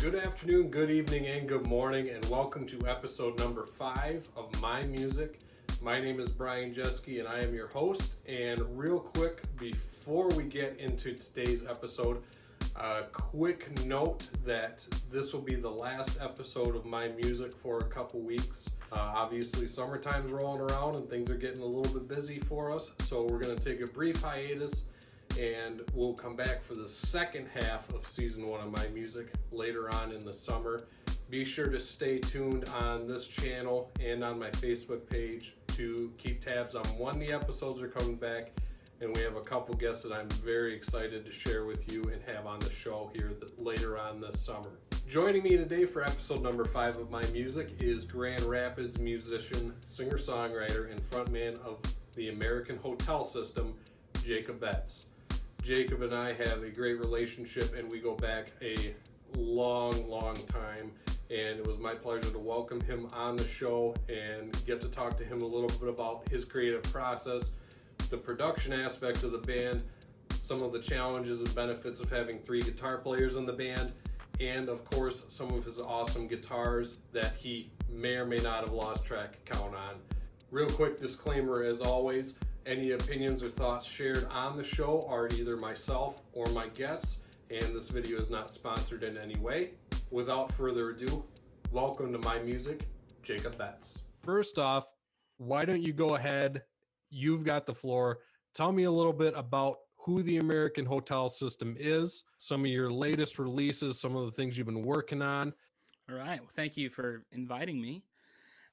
Good afternoon, good evening, and good morning, and welcome to episode number 5 of My Music. My name is Brian Jeske, and I am your host. And real quick, before we get into today's episode, a quick note that this will be the last episode of My Music for a couple weeks. Obviously, summertime's rolling around and things are getting a little bit busy for us, so we're going to take a brief hiatus. And we'll come back for the second half of season 1 of My Music later on in the summer. Be sure to stay tuned on this channel and on my Facebook page to keep tabs on when the episodes are coming back. And we have a couple guests that I'm very excited to share with you and have on the show here later on this summer. Joining me today for episode number 5 of My Music is Grand Rapids musician, singer-songwriter, and frontman of the American Hotel System, Jacob Betts. Jacob and I have a great relationship, and we go back a long time, and it was my pleasure to welcome him on the show and get to talk to him a little bit about his creative process, the production aspect of the band, some of the challenges and benefits of having 3 guitar players in the band, and of course some of his awesome guitars that he may or may not have lost track count on. Real quick disclaimer as always, any opinions or thoughts shared on the show are either myself or my guests, and this video is not sponsored in any way. Without further ado, welcome to My Music, Jacob Betts. First off, why don't you go ahead, you've got the floor, tell me a little bit about who the American Hotel System is, some of your latest releases, some of the things you've been working on. All right, well, thank you for inviting me.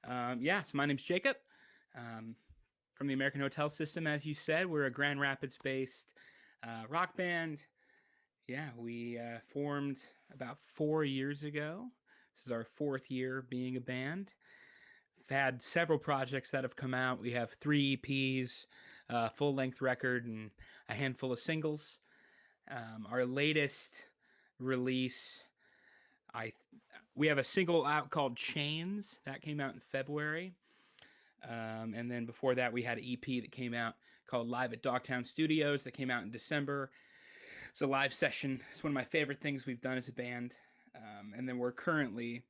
So my name's Jacob. From the American Hotel System, as you said, we're a Grand Rapids-based rock band. Yeah, we formed about 4 years ago. This is our 4th year being a band. We've had several projects that have come out. We have 3 EPs, full-length record, and a handful of singles. Our latest release, we have a single out called Chains. That came out in February. And then before that, we had an EP that came out called Live at Dogtown Studios that came out in December. It's a live session. It's one of my favorite things we've done as a band. And then we're currently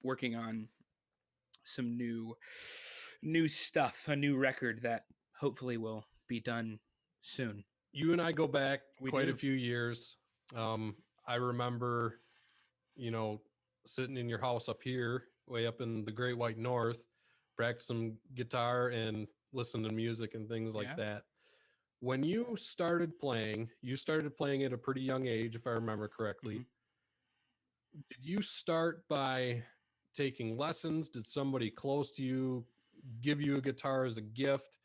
working on some new stuff, a new record that hopefully will be done soon. You and I go back quite a few years. I remember, sitting in your house up here, way up in the Great White North, practice some guitar and listen to music and things like that. When you started playing at a pretty young age, if I remember correctly. Mm-hmm. Did you start by taking lessons? Did somebody close to you give you a guitar as a gift?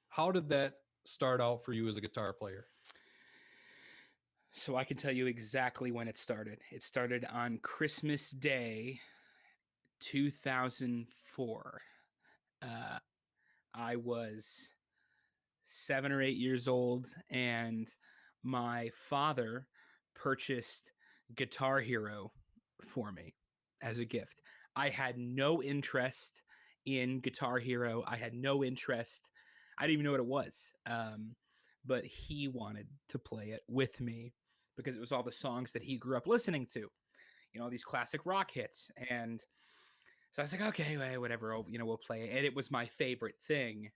How did that start out for you as a guitar player? So I can tell you exactly when it started. It started on Christmas Day, 2004. I was 7 or 8 years old, and my father purchased Guitar Hero for me as a gift. I had no interest in Guitar Hero. I had no interest. I didn't even know what it was. But he wanted to play it with me because it was all the songs that he grew up listening to, these classic rock hits. And so I was like, okay, whatever, we'll play it. And it was my favorite thing.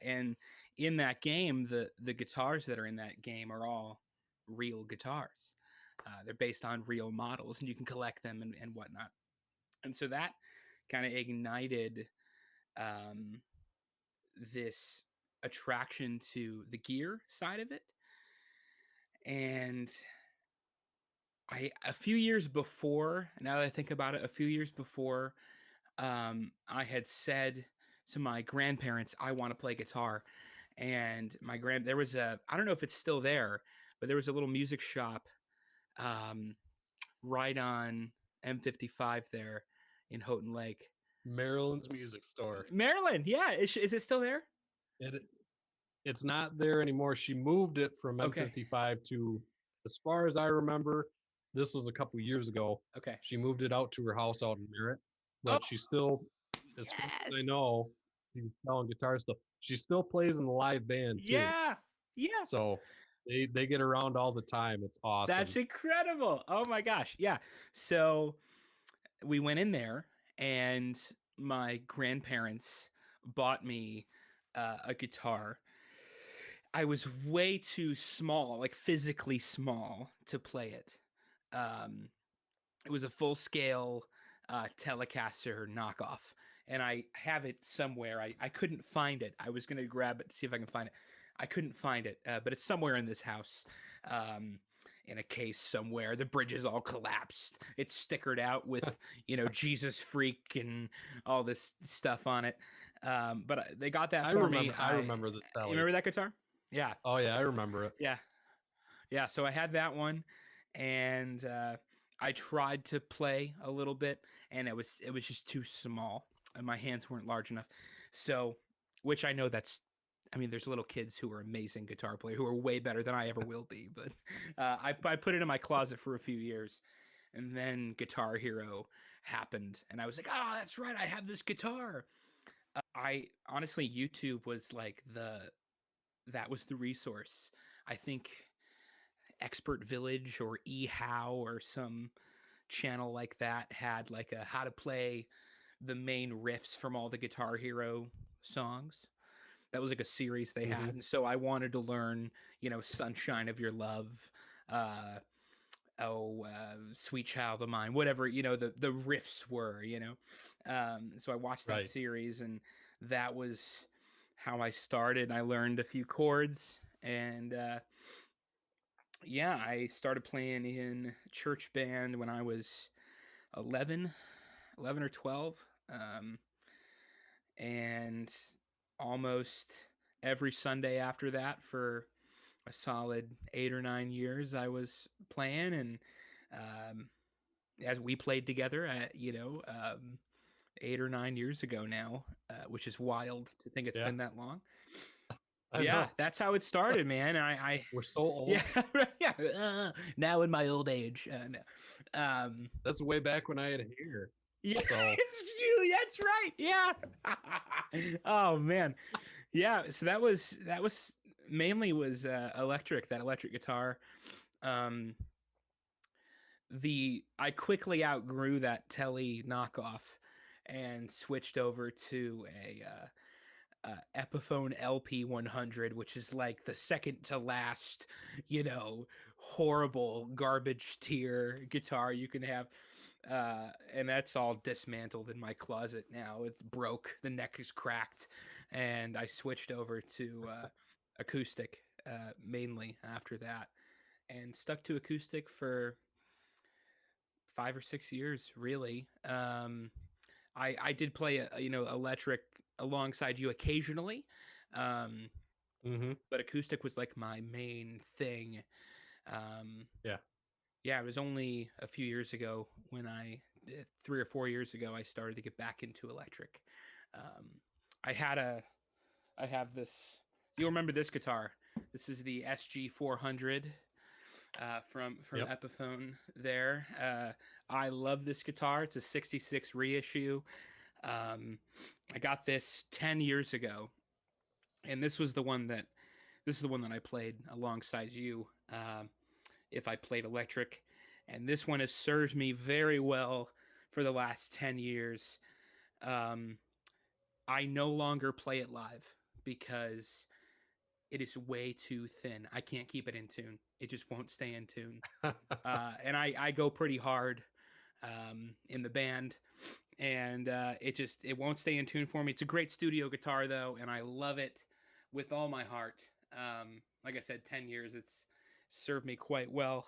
And in that game, the guitars that are in that game are all real guitars. They're based on real models, and you can collect them and whatnot. And so that kind of ignited this attraction to the gear side of it. And a few years before, now that I think about it, I had said to my grandparents, I want to play guitar. And there was I don't know if it's still there, but there was a little music shop right on M55 there in Houghton Lake. Maryland's Music Store. Maryland, yeah. Is it still there? It's not there anymore. She moved it from M55 to, as far as I remember, this was a couple years ago. Okay. She moved it out to her house out in Merritt. But she still, as far as I know, she's selling guitar stuff. She still plays in the live band too. Yeah. So they get around all the time. It's awesome. That's incredible. Oh my gosh. Yeah. So we went in there, and my grandparents bought me a guitar. I was way too small, like physically small, to play it. Um, it was a full scale Telecaster knockoff, and I have it somewhere. I couldn't find it. I was gonna grab it to see if I can find it. I couldn't find it, but it's somewhere in this house, um, in a case somewhere. The bridge is all collapsed. It's stickered out with Jesus freak and all this stuff on it. But they got that for me. I remember the You Sally. remember that guitar? Yeah, Oh yeah, I remember it. yeah, yeah. So I had that one, and I tried to play a little bit, and it was just too small, and my hands weren't large enough. So, which I know I mean, there's little kids who are amazing guitar players who are way better than I ever will be. But I put it in my closet for a few years, and then Guitar Hero happened, and I was like, oh, that's right, I have this guitar. I honestly, YouTube was like that was the resource. I think Expert Village or eHow or some channel like that had like a how to play the main riffs from all the Guitar Hero songs. That was like a series they had, and so I wanted to learn, "Sunshine of Your Love," uh, "Sweet Child of Mine," whatever the riffs were. So I watched that Right. series, and that was how I started. I learned a few chords, and yeah, I started playing in church band when I was 11, 11 or 12. And almost every Sunday after that for a solid 8 or 9 years, I was playing. And as we played together at, 8 or 9 years ago now, which is wild to think it's Yeah. been that long. I Yeah, know. that's how it started, man. We're so old. Yeah, yeah. Now in my old age. No. That's way back when I had hair. Yeah, So- it's you. That's right. Yeah. Oh man. Yeah. So that was mainly was electric. That electric guitar. I quickly outgrew that Tele knockoff and switched over to a Epiphone LP 100, which is like the second to last, horrible garbage tier guitar you can have. And that's all dismantled in my closet now. It's broke. The neck is cracked. And I switched over to acoustic mainly after that, and stuck to acoustic for 5 or 6 years, really. I did play electric alongside you occasionally, but acoustic was like my main thing. Yeah, it was only a few years ago when 3 or 4 years ago, I started to get back into electric. I have this. You'll remember this guitar. This is the SG 400 from Yep. Epiphone. There, I love this guitar. It's a '66 reissue. I got this 10 years ago, and this is the one that I played alongside you. If I played electric, and this one has served me very well for the last 10 years. I no longer play it live because it is way too thin. I can't keep it in tune. It just won't stay in tune. And I go pretty hard in the band, and it won't stay in tune for me. It's a great studio guitar though, and I love it with all my heart. Like I said, 10 years, it's served me quite well.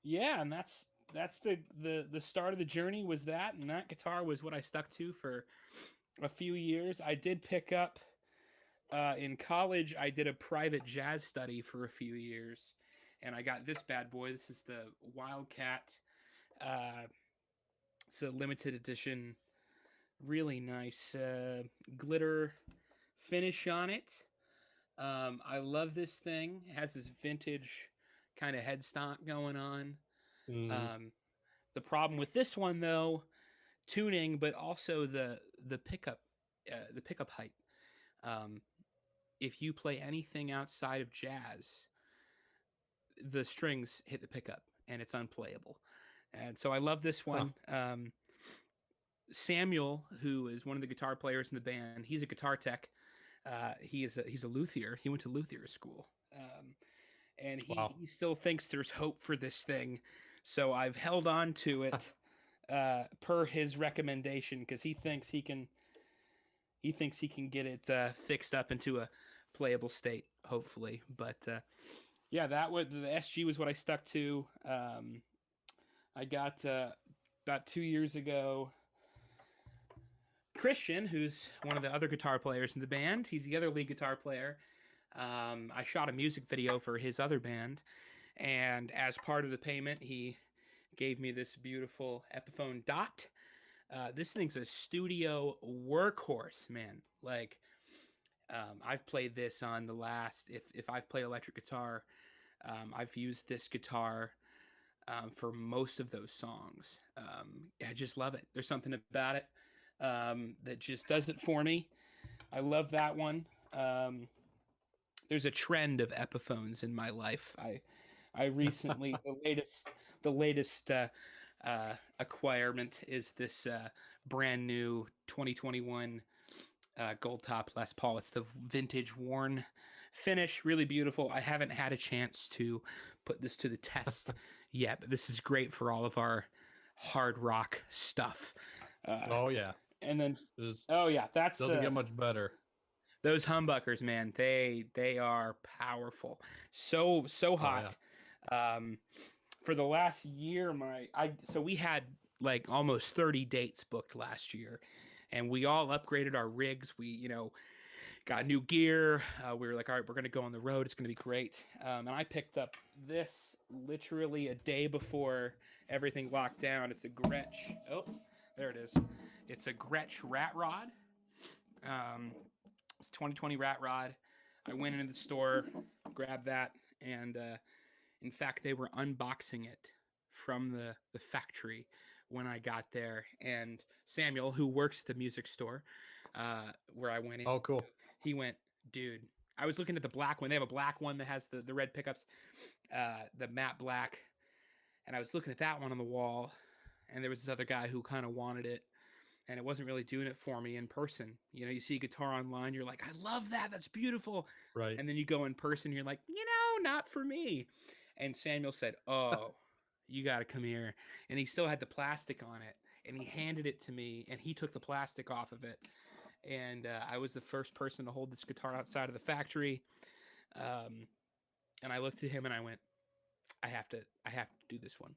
Yeah, and that's the start of the journey was that, and that guitar was what I stuck to for a few years. I did pick up in college. I did a private jazz study for a few years, and I got this bad boy. This is the Wildcat. It's a limited edition, really nice glitter finish on it. I love this thing. It has this vintage kind of headstock going on. The problem with this one, though, tuning, but also the pickup height. If you play anything outside of jazz, the strings hit the pickup and it's unplayable. And so I love this Huh. one. Samuel, who is one of the guitar players in the band, he's a guitar tech. He's a luthier. He went to luthier school, and Wow. he still thinks there's hope for this thing. So I've held on to it per his recommendation because he thinks he can get it fixed up into a playable state, hopefully. But yeah, that was the SG was what I stuck to. I got about 2 years ago. Christian, who's one of the other guitar players in the band, he's the other lead guitar player. I shot a music video for his other band, and as part of the payment, he gave me this beautiful Epiphone Dot. This thing's a studio workhorse, man. Like, I've played this on the last. If I've played electric guitar, I've used this guitar for most of those songs. I just love it. There's something about it that just does it for me. I love that one. There's a trend of Epiphones in my life. I recently the latest acquirement is this brand new 2021 gold top Les Paul. It's the vintage worn finish, really beautiful. I haven't had a chance to put this to the test yet, but this is great for all of our hard rock stuff. Oh yeah. And then This oh yeah, that's doesn't get much better. those humbuckers, man. They are powerful. So hot. For the last year, so we had like almost 30 dates booked last year, and we all upgraded our rigs. We got new gear. We were like, all right, we're gonna go on the road. It's gonna be great. And I picked up this literally a day before everything locked down. It's a Gretsch. Oh, there it is. It's a Gretsch rat rod. It's 2020 rat rod. I went into the store, grabbed that, and in fact, they were unboxing it from the factory when I got there. And Samuel, who works at the music store where I went in, Oh, cool. he went, dude, I was looking at the black one. They have a black one that has the red pickups, the matte black. And I was looking at that one on the wall, and there was this other guy who kind of wanted it, and it wasn't really doing it for me in person. You see a guitar online, you're like, I love that. That's beautiful. Right. And then you go in person, you're like, not for me. And Samuel said, oh, you got to come here. And he still had the plastic on it, and he handed it to me, and he took the plastic off of it. And I was the first person to hold this guitar outside of the factory. And I looked at him and I went, I have to do this one.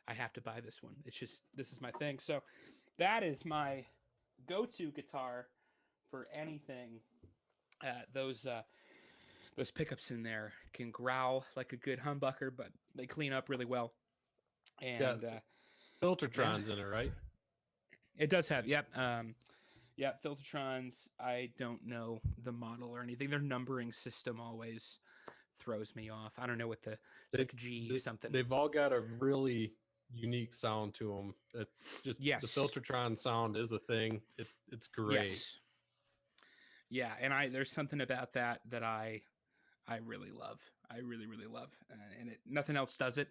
I have to buy this one. This is my thing. So that is my go-to guitar for anything. Those pickups in there can growl like a good humbucker, but they clean up really well. And Filtertrons in it, right? It does have, yep. Filtertrons. I don't know the model or anything. Their numbering system always throws me off. I don't know what it's like G something. They've all got a really unique sound to them. It just yes. The Filtertron sound is a thing. It's great. Yes. Yeah, and there's something about that I really love. I really, really love, and nothing else does it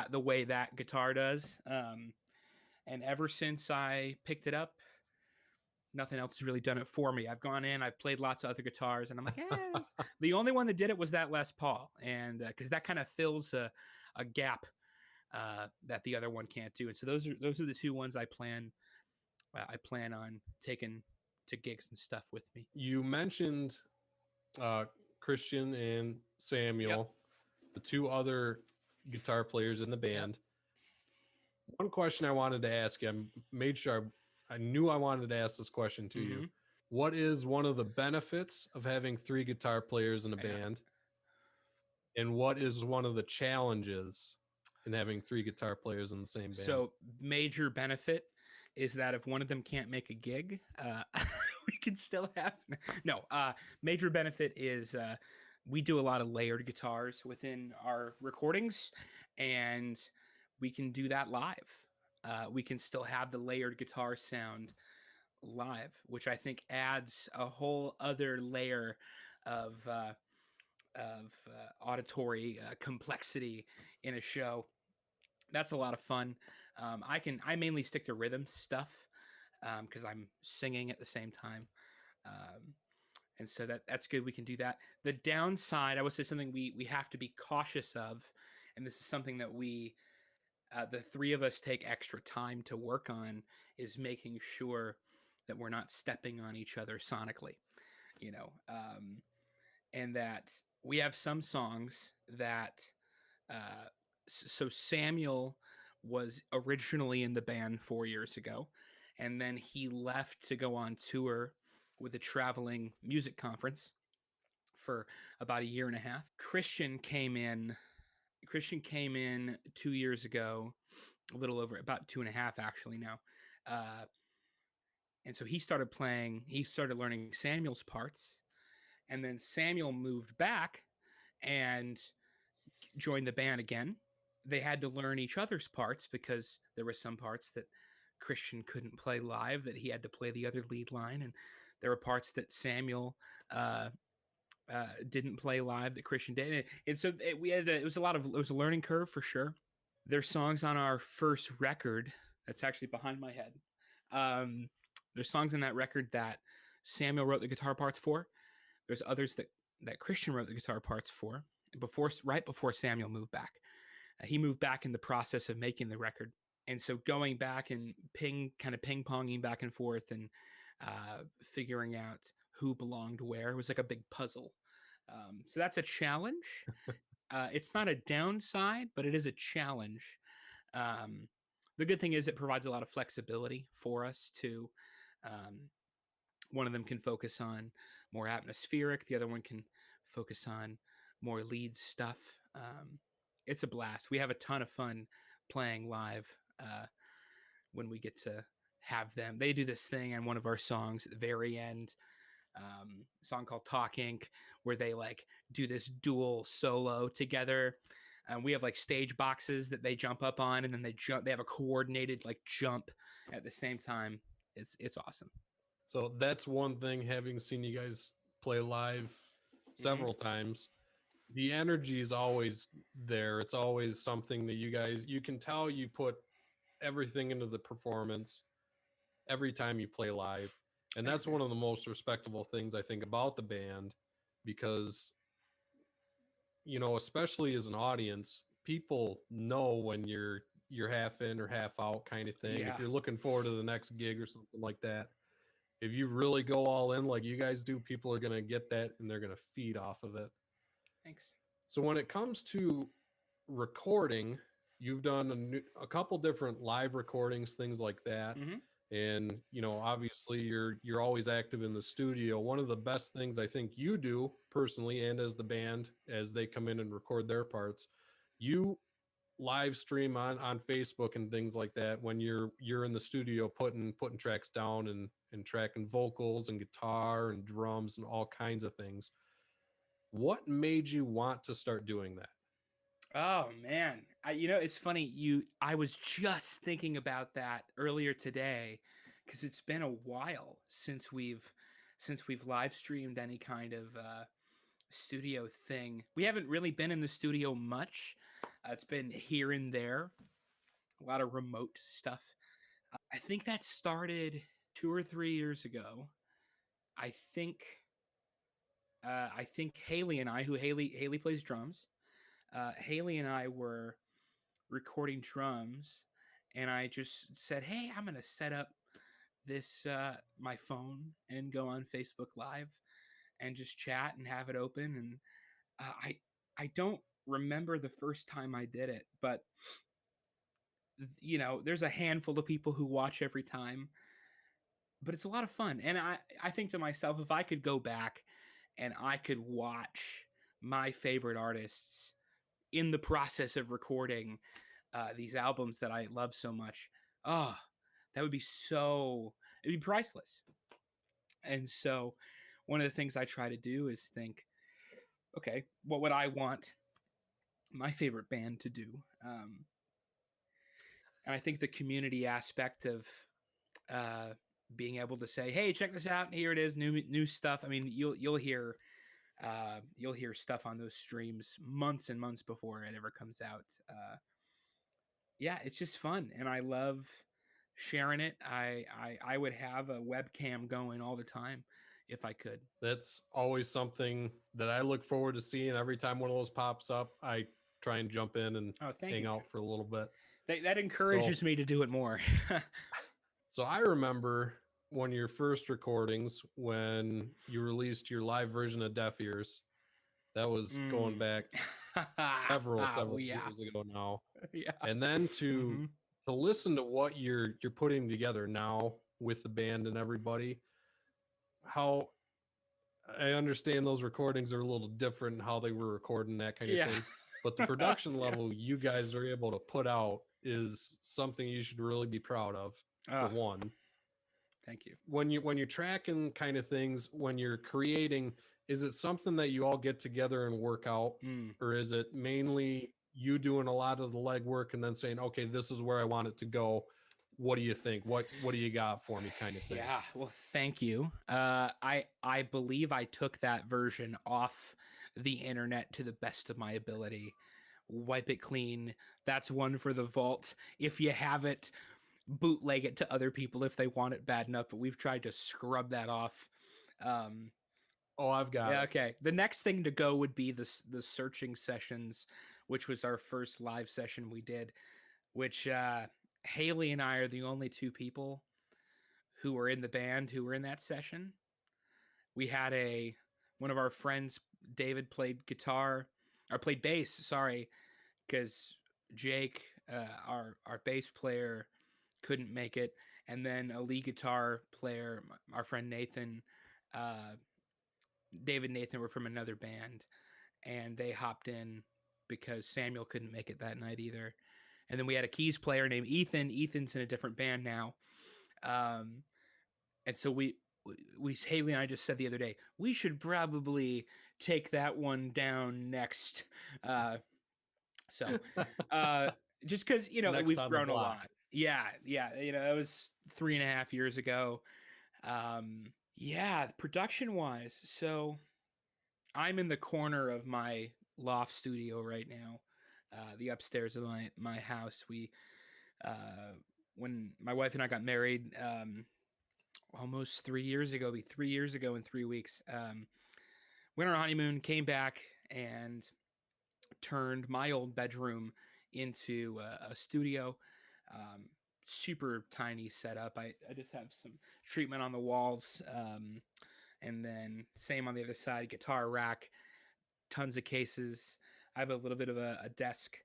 the way that guitar does. And ever since I picked it up, nothing else has really done it for me. I've gone in, I've played lots of other guitars, and I'm like, the only one that did it was that Les Paul, and because that kind of fills a gap that the other one can't do. And so those are the two ones I plan on taking to gigs and stuff with me. You mentioned Christian and Samuel, the two other guitar players in the band. One question I wanted to ask you, I made sure I knew I wanted to ask this question to you. What is one of the benefits of having three guitar players in a band? And what is one of the challenges in having three guitar players in the same band? So major benefit is that if one of them can't make a gig, we can still have major benefit is we do a lot of layered guitars within our recordings, and we can do that live. We can still have the layered guitar sound live, which I think adds a whole other layer of auditory complexity in a show. That's a lot of fun. I mainly stick to rhythm stuff because I'm singing at the same time. Um, and so that's good. We can do that. The downside, I would say, something we have to be cautious of, and this is something that the three of us take extra time to work on, is making sure that we're not stepping on each other sonically, you know, and that we have some songs that uh, so Samuel was originally in the band 4 years ago, and then he left to go on tour with a traveling music conference for about a year and a half. Christian came in 2 years ago, a little over, about two and a half actually now. Uh, and so he started learning Samuel's parts. And then Samuel moved back and joined the band again. They had to learn each other's parts because there were some parts that Christian couldn't play live, that he had to play the other lead line. And there were parts that Samuel uh, didn't play live that Christian did. And so it was a learning curve for sure. There's songs on our first record that's actually behind my head. Um, there's songs in that record that Samuel wrote the guitar parts for. There's others that Christian wrote the guitar parts for right before Samuel moved back. He moved back in the process of making the record, and so going back and ping ponging back and forth and figuring out who belonged where was like a big puzzle. So that's a challenge. It's not a downside, but it is a challenge. Um, the good thing is it provides a lot of flexibility for us to. One of them can focus on more atmospheric. The other one can focus on more lead stuff. It's a blast. We have a ton of fun playing live when we get to have them. They do this thing on one of our songs at the very end, a song called Talk Inc., where they like do this dual solo together. We have like stage boxes that they jump up on, and then they have a coordinated like jump at the same time. It's awesome. So that's one thing, having seen you guys play live several times. The energy is always there. It's always something that you can tell you put everything into the performance every time you play live. And that's one of the most respectable things I think about the band, because especially as an audience, people know when you're half in or half out kind of thing. Yeah. If you're looking forward to the next gig or something like that, if you really go all in like you guys do, people are going to get that and they're going to feed off of it. Thanks. So when it comes to recording, you've done a couple different live recordings, things like that. And obviously you're always active in the studio. One of the best things I think you do personally, and as the band, as they come in and record their parts, you live stream on Facebook and things like that when you're in the studio putting tracks down and tracking vocals and guitar and drums and all kinds of things. What made you want to start doing that? Oh man, it's funny. I was just thinking about that earlier today because it's been a while since we've live streamed any kind of studio thing. We haven't really been in the studio much. It's been here and there, a lot of remote stuff. I think that started 2 or 3 years ago. I think Haley and I, who Haley plays drums. Haley and I were recording drums, and I just said, "Hey, I'm gonna set up this my phone and go on Facebook Live and just chat and have it open." And I don't remember the first time I did it, but there's a handful of people who watch every time, but it's a lot of fun. And I think to myself, if I could go back and I could watch my favorite artists in the process of recording these albums that I love so much, oh, that would be it'd be priceless. And so one of the things I try to do is think, okay, what would I want my favorite band to do? And I think the community aspect of being able to say, hey, check this out, here it is, new stuff. I mean, you'll hear stuff on those streams months and months before it ever comes out. yeah, it's just fun, and I love sharing it. I would have a webcam going all the time if I could. That's always something that I look forward to seeing. Every time one of those pops up, I try and jump in and Oh, thank hang you. out for a little bit. That So, encourages me to do it more. so I remember one of your first recordings when you released your live version of Deaf Ears. That was going Mm. back several Oh several yeah, years ago now. yeah. And then Hmm. to listen to what you're putting together now with the band and everybody, how I understand those recordings are a little different in how they were recording, that kind of Yeah. thing. But the production Yeah. level you guys are able to put out is something you should really be proud of, for Oh, one. thank you. When you're tracking kind of things, when you're creating, is it something that you all get together and work out, Mm. or is it mainly you doing a lot of the legwork and then saying, okay, this is where I want it to go? What do you think? What do you got for me, kind of thing? Yeah, well, thank you. I believe I took that version off the internet to the best of my ability. Wipe it clean. That's one for the vault. If you have it, bootleg it to other people if they want it bad enough. But we've tried to scrub that off. Um, Oh, I've got yeah, it. okay. The next thing to go would be the searching sessions, which was our first live session we did. Which Haley and I are the only two people who were in the band who were in that session. We had one of our friends, David, played guitar or played bass. Sorry, because Jake, our bass player, couldn't make it, and then a lead guitar player, our friend Nathan, uh, David and Nathan were from another band, and they hopped in because Samuel couldn't make it that night either. And then we had a keys player named Ethan. Ethan's in a different band now. Um, and so we Haley and I just said the other day we should probably take that one down next. Uh, so uh, just because Next we've on the grown a block. lot. Yeah, yeah. That was 3.5 years ago. Yeah, production wise. So I'm in the corner of my loft studio right now. The upstairs of my house. Uh, when my wife and I got married, almost 3 years ago, be 3 years ago in 3 weeks. Went on our honeymoon, came back, and turned my old bedroom into a studio. Um, Super tiny setup. I just have some treatment on the walls, and then same on the other side, guitar rack, tons of cases. I have a little bit of a desk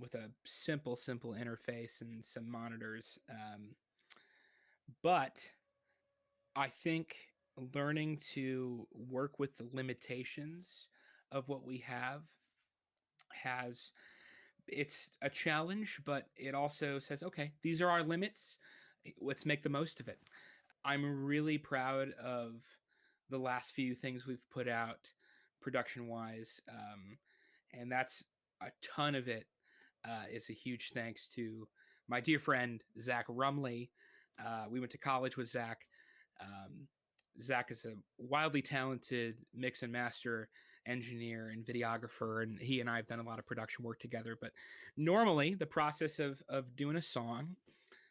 with a simple interface and some monitors. But I think learning to work with the limitations of what we have has it's a challenge, but it also says, okay, these are our limits. Let's make the most of it. I'm really proud of the last few things we've put out production wise. And that's a ton of it is a huge thanks to my dear friend, Zach Rumley. We went to college with Zach. Um, Zach is a wildly talented mix and master engineer and videographer, and he and I have done a lot of production work together. But normally, the process of doing a song,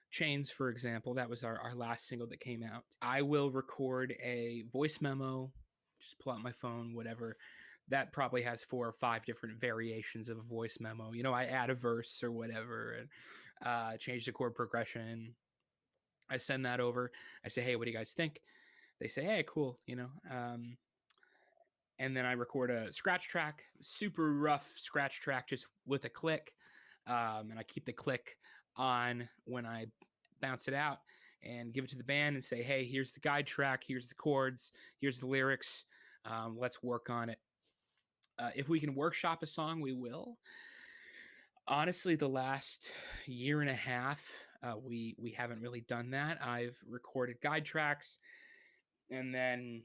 Chains, for example, that was our last single that came out. I will record a voice memo, just pull out my phone, whatever. That probably has 4 or 5 different variations of a voice memo. I add a verse or whatever, and change the chord progression. I send that over. I say, hey, what do you guys think? They say, hey, cool, and then I record a scratch track, super rough scratch track, just with a click, and I keep the click on when I bounce it out and give it to the band and say, hey, here's the guide track, here's the chords, here's the lyrics, let's work on it. If we can workshop a song, we will. Honestly, the last year and a half, we haven't really done that. I've recorded guide tracks, and then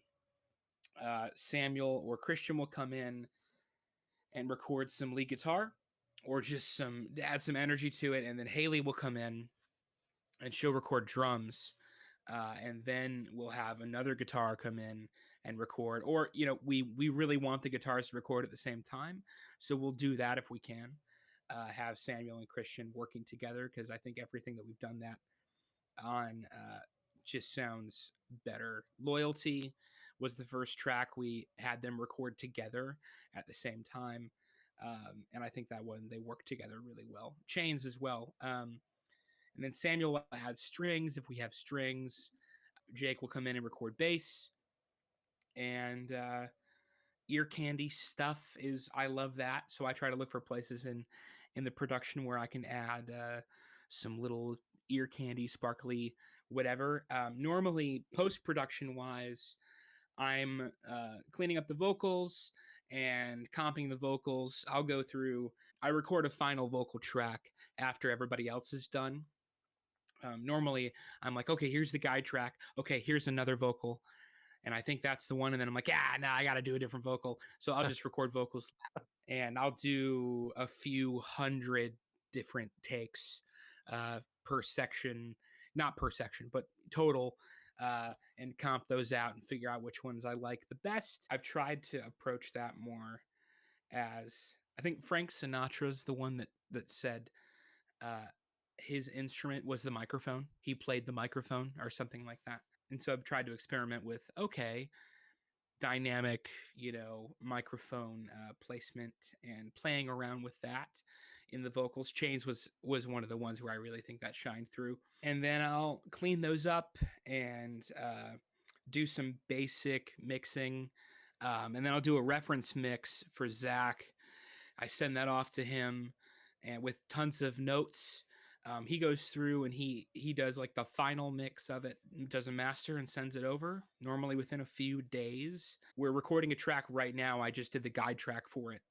Samuel or Christian will come in and record some lead guitar or just add some energy to it, and then Haley will come in and she'll record drums, and then we'll have another guitar come in and record. Or we really want the guitars to record at the same time, so we'll do that if we can. have Samuel and Christian working together, because I think everything that we've done that on just sounds better. Loyalty was the first track we had them record together at the same time. And I think that one they work together really well. Chains as well. And then Samuel will add strings if we have strings. Jake will come in and record bass. And ear candy stuff is, I love that. So I try to look for places in the production where I can add some little ear candy, sparkly, whatever. Normally, post production wise, I'm cleaning up the vocals and comping the vocals. I'll go through, I record a final vocal track after everybody else is done. Normally, I'm like, okay, here's the guide track. Okay, here's another vocal. And I think that's the one. And then I'm like, no, I got to do a different vocal. So I'll just record vocals and I'll do a few hundred different takes per section, not per section, but total, and comp those out and figure out which ones I like the best. I've tried to approach that more as, I think Frank Sinatra's the one that said his instrument was the microphone. He played the microphone or something like that. And so I've tried to experiment with, okay, dynamic, microphone placement and playing around with that in the vocals. Chains was one of the ones where I really think that shined through. And then I'll clean those up and do some basic mixing. And then I'll do a reference mix for Zach. I send that off to him and with tons of notes. He goes through and he does like the final mix of it, does a master and sends it over, normally within a few days. We're recording a track right now. I just did the guide track for it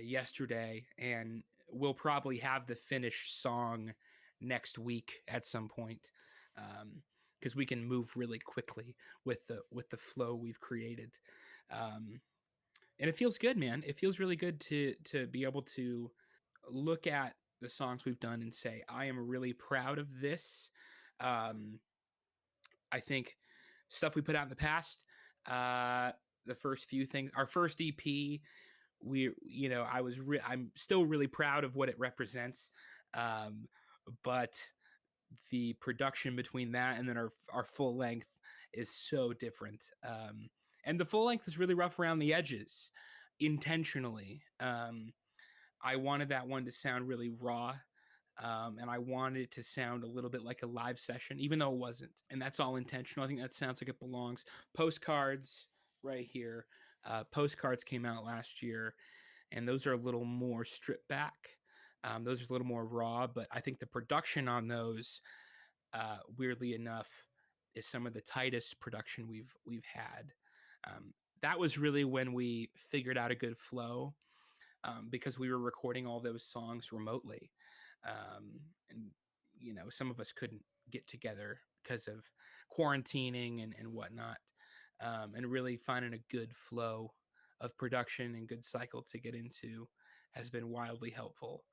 yesterday, and we'll probably have the finished song next week at some point, because we can move really quickly with the flow we've created. And it feels good, man. It feels really good to be able to look at the songs we've done and say, I am really proud of this. I think stuff we put out in the past, the first few things, our first EP, I'm still really proud of what it represents. But the production between that and then our full length is so different. And the full length is really rough around the edges intentionally. I wanted that one to sound really raw, and I wanted it to sound a little bit like a live session, even though it wasn't. And that's all intentional. I think that sounds like it belongs. Postcards right here. Postcards came out last year, and those are a little more stripped back. Those are a little more raw, but I think the production on those, weirdly enough, is some of the tightest production we've had. That was really when we figured out a good flow. Because we were recording all those songs remotely. And, some of us couldn't get together because of quarantining and whatnot. And really finding a good flow of production and good cycle to get into has been wildly helpful.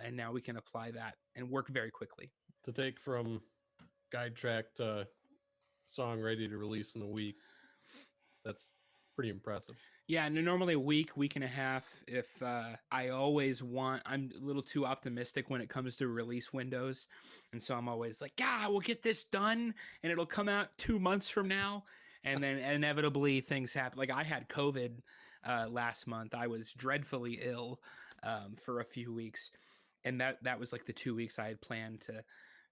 And now we can apply that and work very quickly. To take from guide track to song ready to release in a week, that's pretty impressive. Yeah, normally a week and a half. If I'm a little too optimistic when it comes to release windows. And so I'm always like, we'll get this done and it'll come out 2 months from now. And then inevitably things happen. Like I had COVID last month. I was dreadfully ill for a few weeks. And that was like the 2 weeks I had planned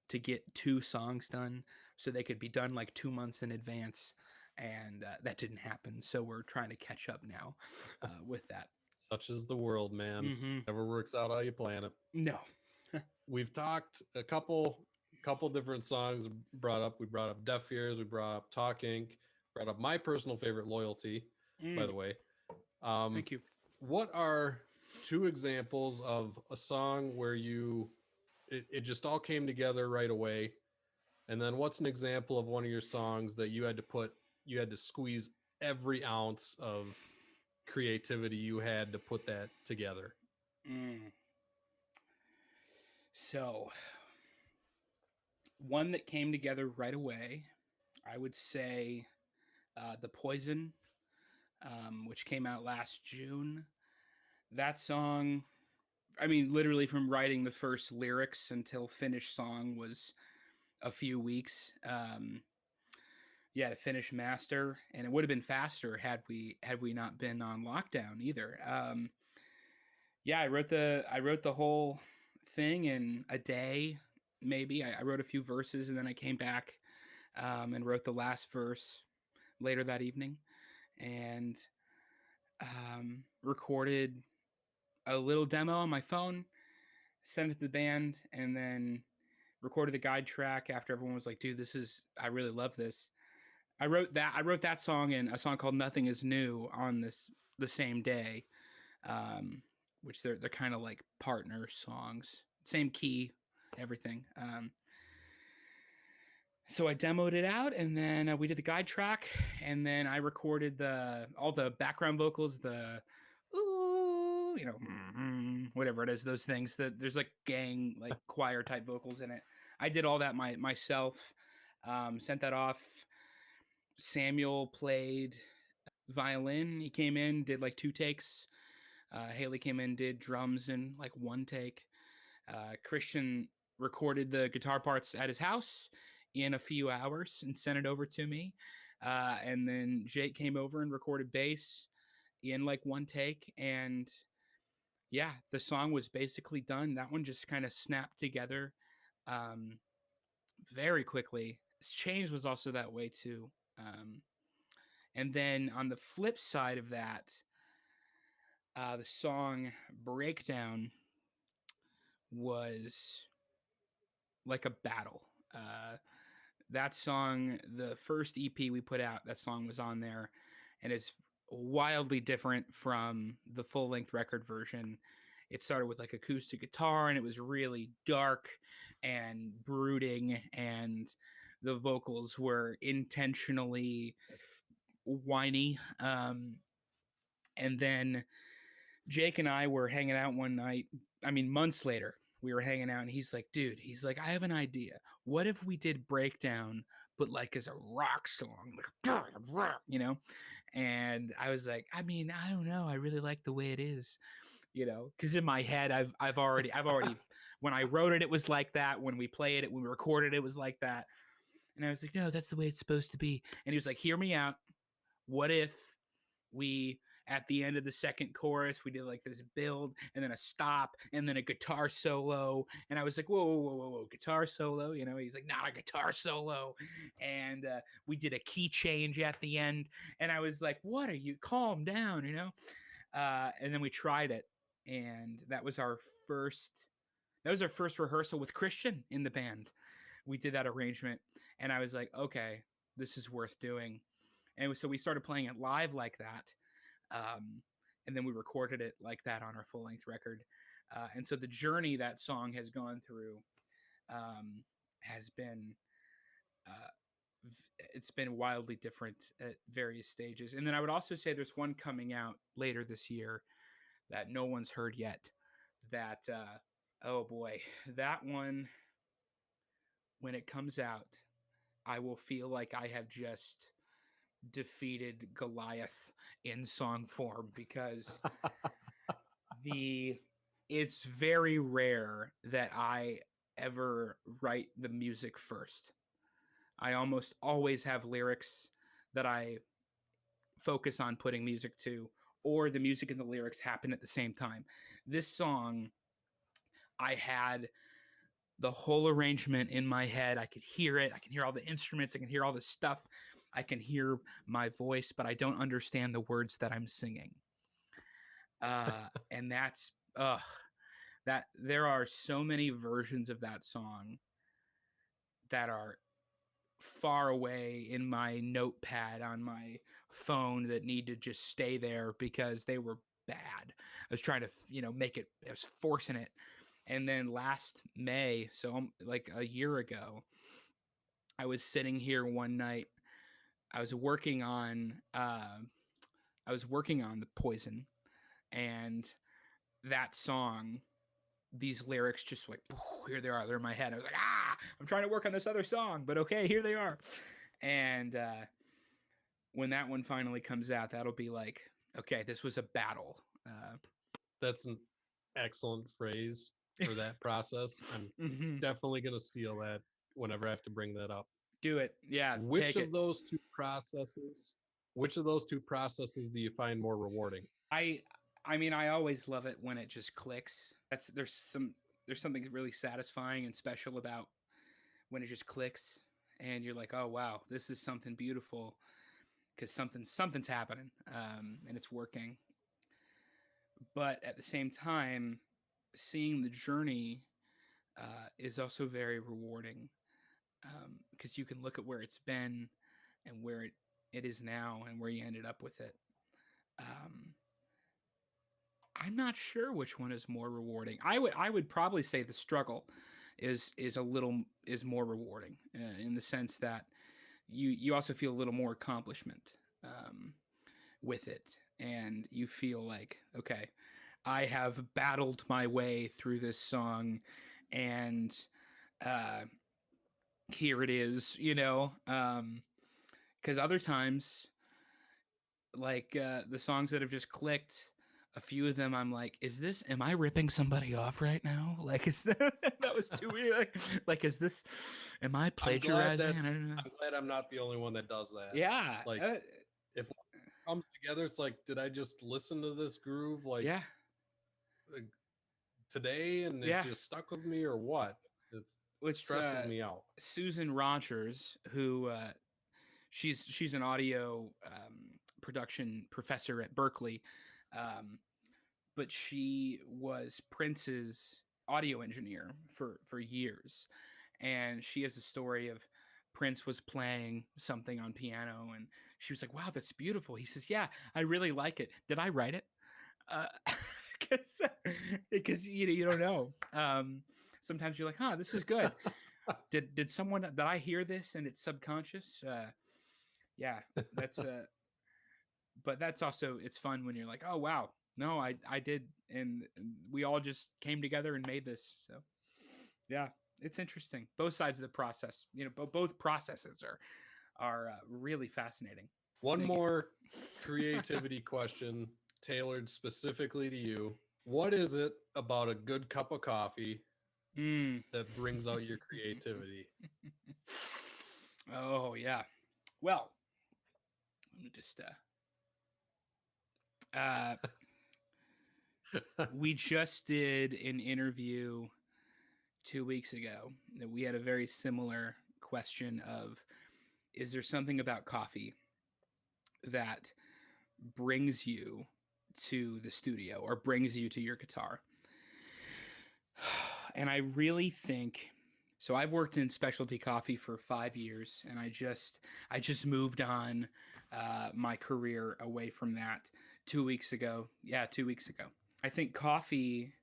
to get 2 songs done so they could be done like 2 months in advance. And that didn't happen. So we're trying to catch up now with that. Such is the world, man. Mm-hmm. Never works out how you plan it. No. We've talked a couple different songs brought up. We brought up Deaf Ears. We brought up Talk Inc. Brought up my personal favorite, Loyalty, by the way. Thank you. What are 2 examples of a song where it just all came together right away? And then what's an example of one of your songs that you had to squeeze every ounce of creativity you had to put that together? So one that came together right away, I would say The Poison, which came out last June. That song I mean, literally from writing the first lyrics until finished song was a few weeks. Yeah, to finish master, and it would have been faster had we not been on lockdown either. Yeah, I wrote the whole thing in a day, maybe. I wrote a few verses, and then I came back and wrote the last verse later that evening, and recorded a little demo on my phone, sent it to the band, and then recorded the guide track after everyone was like, "Dude, I really love this." I wrote that song and a song called "Nothing Is New" on the same day, um, which they're kind of like partner songs, same key, everything. So I demoed it out, and then we did the guide track, and then I recorded all the background vocals, the ooh, whatever it is, those things that there's like gang, like choir type vocals in it. I did all that myself. Sent that off. Samuel played violin. He came in, did like 2 takes. Haley came in, did drums in like 1 take. Christian recorded the guitar parts at his house in a few hours and sent it over to me. And then Jake came over and recorded bass in like 1 take. And yeah, the song was basically done. That one just kind of snapped together um, very quickly. Change was also that way too. And then on the flip side of that, the song Breakdown was like a battle. That song, the first EP we put out, that song was on there, and it's wildly different from the full length record version. It started with like acoustic guitar, and it was really dark and brooding, and the vocals were intentionally whiny. And then Jake and I were hanging out one night. I mean, months later, we were hanging out, and he's like, "Dude," he's like, "I have an idea. What if we did Breakdown, but like as a rock song, like, you know?" And I was like, "I mean, I don't know. I really like the way it is, because in my head, I've already, when I wrote it, it was like that. When we play it, when we recorded it, it was like that." And I was like, "No, that's the way it's supposed to be." And he was like, "Hear me out. What if we at the end of the second chorus we did like this build and then a stop and then a guitar solo?" And I was like, "Whoa, whoa, whoa, whoa, whoa, guitar solo?" He's like, "Not a guitar solo." And we did a key change at the end, and I was like, "What are you, calm down?" And then we tried it, and that was our first rehearsal with Christian in the band. We did that arrangement, and I was like, "Okay, this is worth doing." And so we started playing it live like that. And then we recorded it like that on our full length record. And so the journey that song has gone through has been, uh, it's been wildly different at various stages. And then I would also say there's one coming out later this year that no one's heard yet. That, oh boy, that one, when it comes out, I will feel like I have just defeated Goliath in song form, because the it's very rare that I ever write the music first. I almost always have lyrics that I focus on putting music to, or the music and the lyrics happen at the same time. This song, I had the whole arrangement in my head. I could hear it. I can hear all the instruments. I can hear all the stuff. I can hear my voice, but I don't understand the words that I'm singing. And that there are so many versions of that song that are far away in my notepad on my phone that need to just stay there because they were bad. I was trying to, make it, I was forcing it. And then last May, so like a year ago, I was sitting here one night. I was working on the Poison, and that song, these lyrics just like, here they are. They're in my head. I was like, I'm trying to work on this other song, but okay, here they are. And when that one finally comes out, that'll be like, okay, this was a battle. That's excellent phrase for that process. I'm Hmm. definitely going to steal that whenever I have to bring that up. Do it. Yeah, Which take of it. those two processes, which of those two processes do you find more rewarding? I I mean, I always love it when it just clicks. There's something really satisfying and special about when it just clicks and you're like, "Oh wow, this is something beautiful because something's happening and it's working." But at the same time, seeing the journey is also very rewarding because you can look at where it's been and where it is now and where you ended up with it. Um, I'm not sure which one is more rewarding. I would probably say the struggle is more rewarding in the sense that you also feel a little more accomplishment um, with it, and you feel like, okay, I have battled my way through this song, and uh, here it is, because other times, like the songs that have just clicked, a few of them I'm like, is this, am I ripping somebody off right now? Like, is that, that was too weird. Like, is this, am I plagiarizing? I don't know. I'm glad I'm not the only one that does that. Yeah. Like if it comes together, it's like, did I just listen to this groove Yeah. like, today and it Yeah. just stuck with me or what? It It's stresses me out. Susan Rogers, who she's an audio production professor at Berkeley, um, but she was Prince's audio engineer for years, and she has a story of Prince was playing something on piano, and she was like, "Wow, that's beautiful." He says, "Yeah, I really like it. Did I write it?" Because because you don't know. Sometimes you're like, "Huh, this is good." Did someone, did I hear this and it's subconscious? Yeah, that's but that's also, it's fun when you're like, oh wow, no, I did, and we all just came together and made this. So yeah, it's interesting. Both sides of the process, both processes are really fascinating. One They more creativity question tailored specifically to you. What is it about a good cup of coffee Mm. that brings out your creativity? Oh yeah. Well, let me just we just did an interview 2 weeks ago that we had a very similar question of, is there something about coffee that brings you to the studio or brings you to your guitar? And I really think so. I've worked in specialty coffee for 5 years, and I just moved on my career away from that 2 weeks ago. Yeah, 2 weeks ago. I think coffee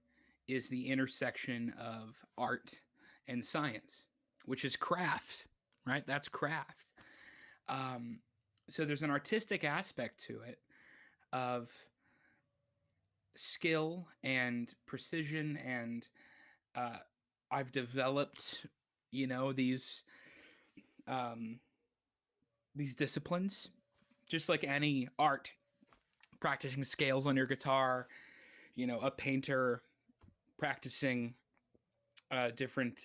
is the intersection of art and science, which is craft, right? That's craft. Um, so there's an artistic aspect to it of skill and precision, and uh, I've developed, you know, um, these disciplines, just like any art, practicing scales on your guitar, a painter practicing different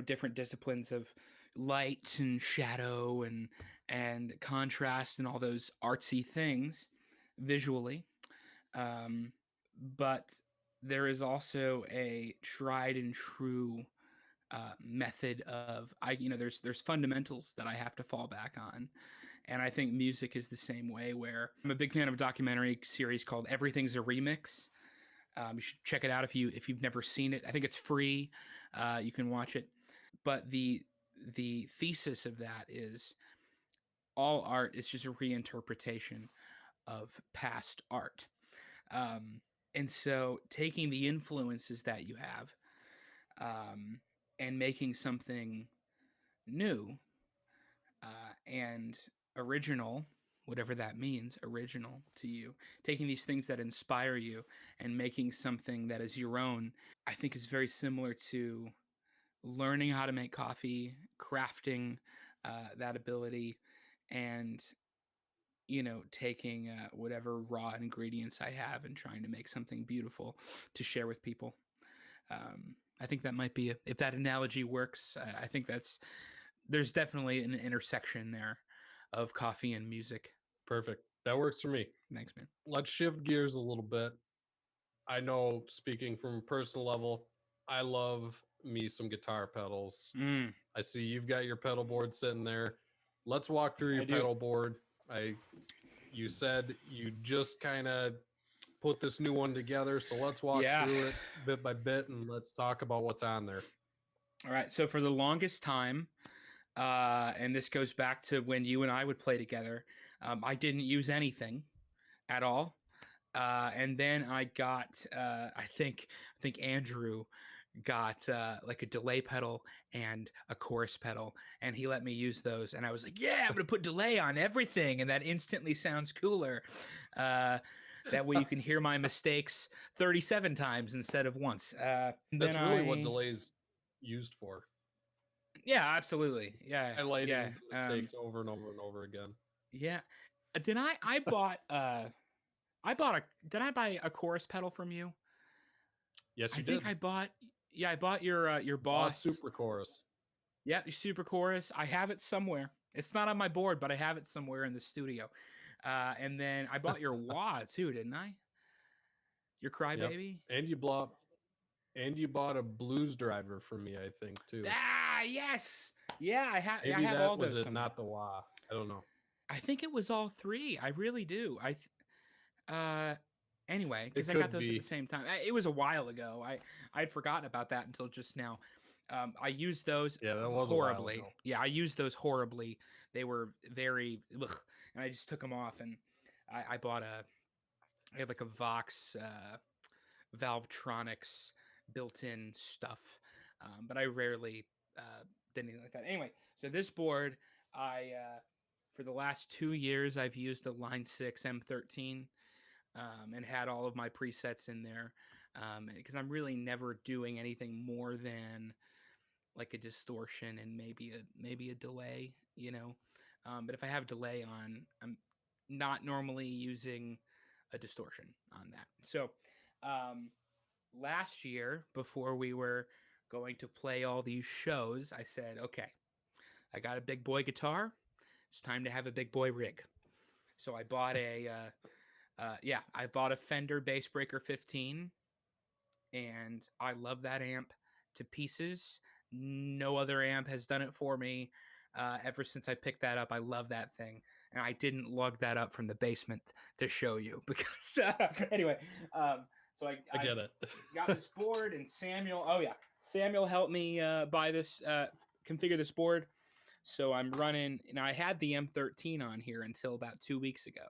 different disciplines of light and shadow and contrast and all those artsy things visually, um, but there is also a tried and true method of, there's fundamentals that I have to fall back on. And I think music is the same way, where I'm a big fan of a documentary series called Everything's a Remix. You should check it out if you've never seen it. I think it's free. You can watch it. But the thesis of that is all art is just a reinterpretation of past art. Um, and so taking the influences that you have and making something new and original, whatever that means, original to you, taking these things that inspire you and making something that is your own, I think is very similar to learning how to make coffee, crafting that ability, and taking whatever raw ingredients I have and trying to make something beautiful to share with people. I think that might be, if that analogy works, I think there's definitely an intersection there of coffee and music. Perfect. That works for me. Thanks, man. Let's shift gears a little bit. I know, speaking from a personal level, I love me some guitar pedals. I see you've got your pedal board sitting there. Let's walk through your pedal board. You said you just kind of put this new one together, so let's walk through it bit by bit and let's talk about what's on there. All right. So for the longest time, and this goes back to when you and I would play together, I didn't use anything at all. And then I got, I think Andrew got like a delay pedal and a chorus pedal, and he let me use those. And I was like, yeah, I'm going to put delay on everything. And that instantly sounds cooler. That way you can hear my mistakes 37 times instead of once. That's really what delay's used for. Yeah, absolutely. Yeah. Highlighting mistakes over and over and over again. Yeah. Did I bought did I buy a chorus pedal from you? Yes, you did. I think I bought your Boss Super Chorus. Yeah, your Super Chorus. I have it somewhere. It's not on my board, but I have it somewhere in the studio. And then I bought your wah too, didn't I? Your Crybaby. And you bought a Blues Driver for me, I think, too. Ah, yes. Yeah, I have all those. Was it not the wah? I don't know. I think it was all three. I really do. Anyway, because I got those at the same time. It was a while ago. I'd forgotten about that until just now. I used those horribly. Yeah, I used those horribly. They were very, and I just took them off, and I had like a Vox Valvetronics built-in stuff, but I rarely did anything like that. Anyway, so this board, for the last 2 years, I've used a Line 6 M13. And had all of my presets in there, because I'm really never doing anything more than like a distortion and maybe a delay, but if I have delay on, I'm not normally using a distortion on that. So last year, before we were going to play all these shows, I said, okay, I got a big boy guitar. It's time to have a big boy rig. So I bought I bought a Fender Bassbreaker 15, and I love that amp to pieces. No other amp has done it for me ever since I picked that up. I love that thing, and I didn't lug that up from the basement to show you because anyway. So I get it. Got this board, and Samuel helped me buy this, configure this board. So I'm running, and I had the M13 on here until about 2 weeks ago.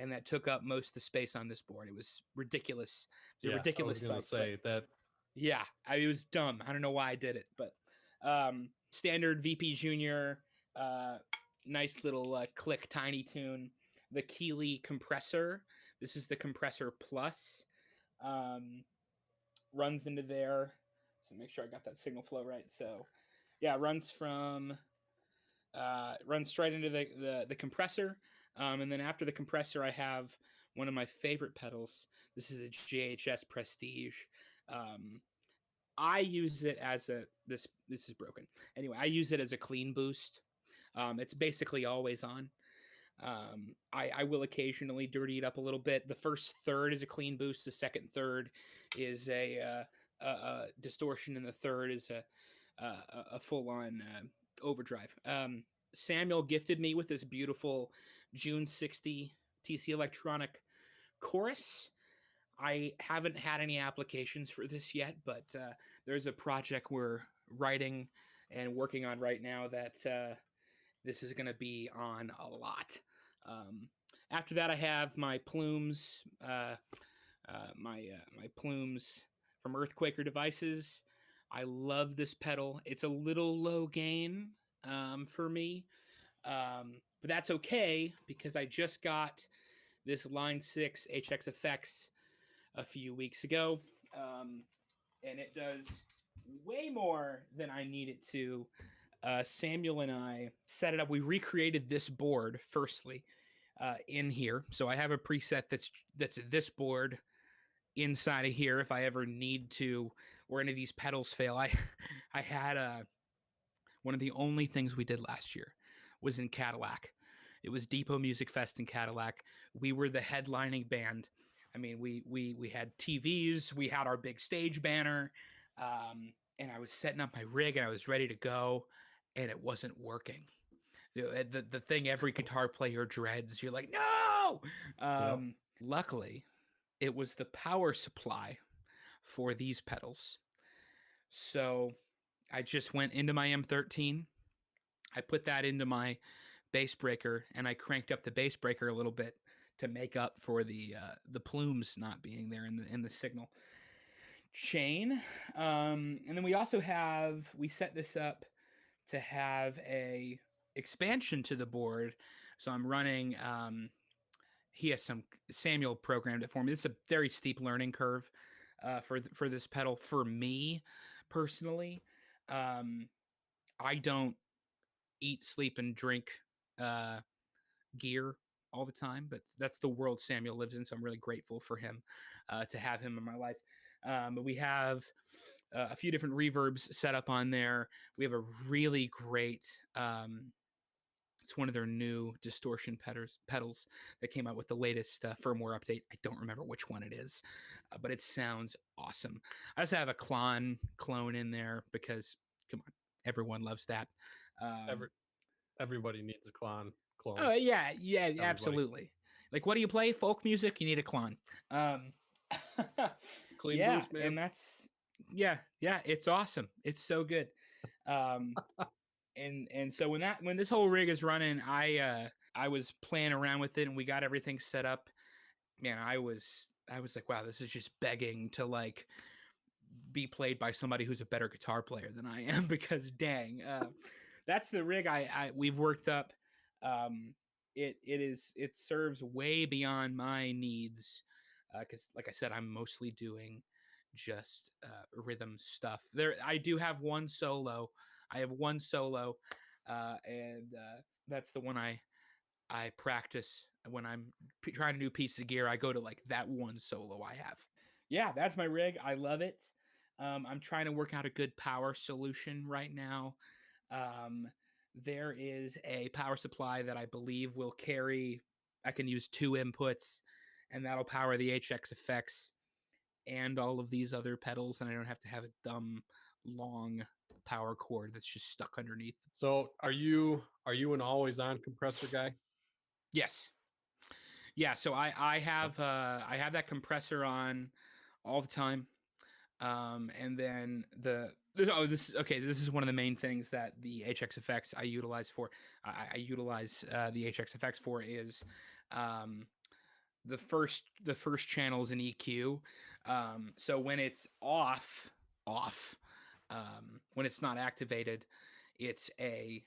And that took up most of the space on this board. It was ridiculous. It was a ridiculous. I was going to say that. Yeah, it was dumb. I don't know why I did it, but standard VP Junior, nice little click tiny tune. The Keeley compressor. This is the compressor plus. Runs into there. So make sure I got that signal flow right. So yeah, runs straight into the compressor. And then after the compressor, I have one of my favorite pedals. This is a JHS Prestige. I use it as this is broken. Anyway, I use it as a clean boost. It's basically always on. I will occasionally dirty it up a little bit. The first third is a clean boost. The second third is a distortion, and the third is a full-on overdrive. Samuel gifted me with this beautiful June 60 TC Electronic chorus. I haven't had any applications for this yet, but there's a project we're writing and working on right now that this is going to be on a lot. After that, I have my plumes, my plumes from Earthquaker Devices. I love this pedal. It's a little low gain for me, but that's okay because I just got this Line 6 HX Effects a few weeks ago, and it does way more than I need it to. Samuel and I set it up. We recreated this board firstly in here. So I have a preset that's this board inside of here if I ever need to, or any of these pedals fail. I had one of the only things we did last year was in Cadillac. It was Depot Music Fest in Cadillac. We were the headlining band. I mean, we had TVs, we had our big stage banner, and I was setting up my rig and I was ready to go, and it wasn't working. The thing every guitar player dreads. You're like, no. Luckily, it was the power supply for these pedals. So I just went into my M13. I put that into my bass breaker, and I cranked up the bass breaker a little bit to make up for the plumes not being there in the signal chain. And then we set this up to have a expansion to the board. So I'm running. Samuel programmed it for me. This is a very steep learning curve for this pedal for me personally. I don't eat, sleep, and drink gear all the time, but that's the world Samuel lives in. So I'm really grateful for him to have him in my life. But we have a few different reverbs set up on there. We have a really great. It's one of their new distortion pedals that came out with the latest firmware update. I don't remember which one it is, but it sounds awesome. I also have a Klon clone in there because, come on, everyone loves that. Everybody needs a clone. Oh yeah, everybody. Absolutely. Like, what do you play? Folk music? You need a Klon. Clean yeah, boost, man. And that's it's awesome. It's so good. And so when this whole rig is running, I was playing around with it and we got everything set up. Man, I was like, wow, this is just begging to like be played by somebody who's a better guitar player than I am, because dang, that's the rig we've worked up. It serves way beyond my needs, because like I said, I'm mostly doing just rhythm stuff. I do have one solo. I have one solo, and that's the one I practice when I'm trying a new piece of gear. I go to like that one solo I have. Yeah, that's my rig. I love it. I'm trying to work out a good power solution right now. There is a power supply that I believe will carry. I can use 2 inputs, and that'll power the HX effects and all of these other pedals, and I don't have to have a dumb long power cord that's just stuck underneath. So are you an always on compressor guy? Yes. Yeah, so I have that compressor on all the time. And then this is one of the main things that the HX effects I utilize for. I utilize the HX effects for is the first channel is an EQ. So when it's off, when it's not activated, it's a